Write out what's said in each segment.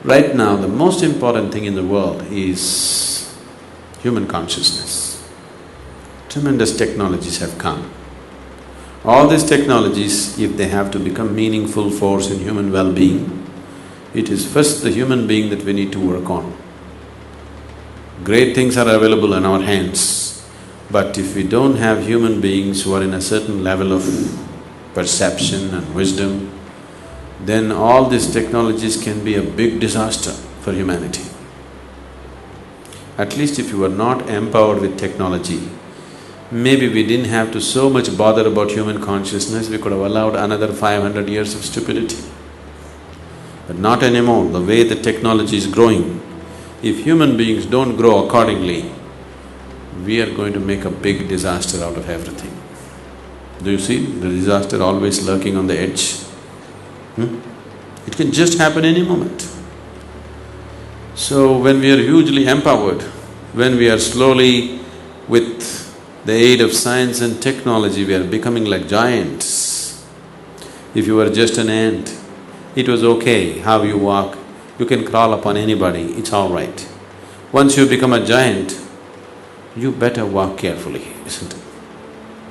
Right now, the most important thing in the world is human consciousness. Tremendous technologies have come. All these technologies, if they have to become meaningful force in human well-being, it is first the human being that we need to work on. Great things are available in our hands, but if we don't have human beings who are in a certain level of perception and wisdom, then all these technologies can be a big disaster for humanity. At least if you were not empowered with technology, maybe we didn't have to so much bother about human consciousness, we could have allowed another 500 years of stupidity. But not anymore, the way the technology is growing, if human beings don't grow accordingly, we are going to make a big disaster out of everything. Do you see the disaster always lurking on the edge? It can just happen any moment. So when we are hugely empowered, when we are slowly, with the aid of science and technology, we are becoming like giants. If you were just an ant, it was okay how you walk, you can crawl upon anybody, it's all right. Once you become a giant, you better walk carefully, isn't it?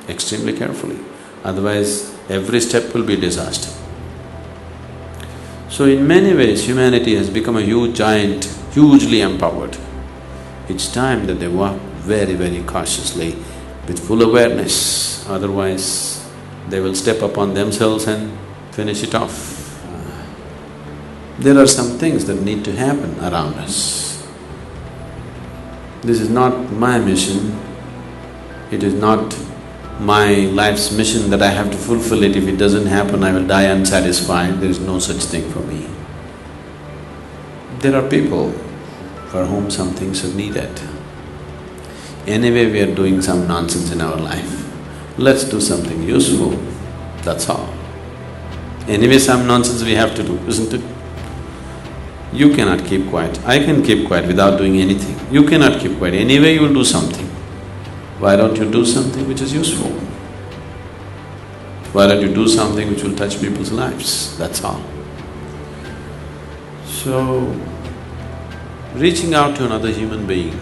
Extremely carefully, otherwise every step will be disaster. So in many ways, humanity has become a huge giant, hugely empowered. It's time that they walk very, very cautiously with full awareness, otherwise they will step upon themselves and finish it off. There are some things that need to happen around us. This is not my mission, it is not my life's mission that I have to fulfill it. If it doesn't happen, I will die unsatisfied. There is no such thing for me. There are people for whom some things are needed. Anyway, we are doing some nonsense in our life. Let's do something useful, that's all. Anyway, some nonsense we have to do, isn't it? You cannot keep quiet. I can keep quiet without doing anything. You cannot keep quiet. Anyway, you will do something. Why don't you do something which is useful? Why don't you do something which will touch people's lives? That's all. So, reaching out to another human being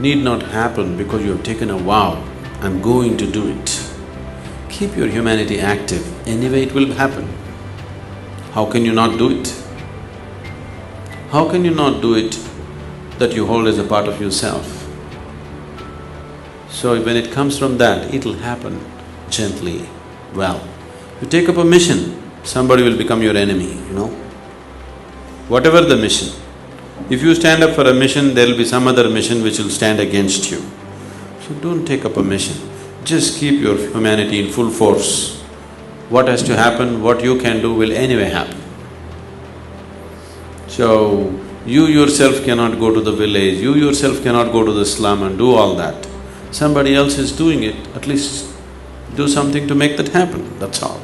need not happen because you have taken a vow, I'm going to do it. Keep your humanity active, anyway it will happen. How can you not do it? How can you not do it that you hold as a part of yourself? So when it comes from that, it'll happen gently, well. You take up a mission, somebody will become your enemy, you know. Whatever the mission, if you stand up for a mission, there'll be some other mission which will stand against you. So don't take up a mission, just keep your humanity in full force. What has to happen, what you can do will anyway happen. So, you yourself cannot go to the village, you yourself cannot go to the slum and do all that. Somebody else is doing it, at least do something to make that happen, that's all.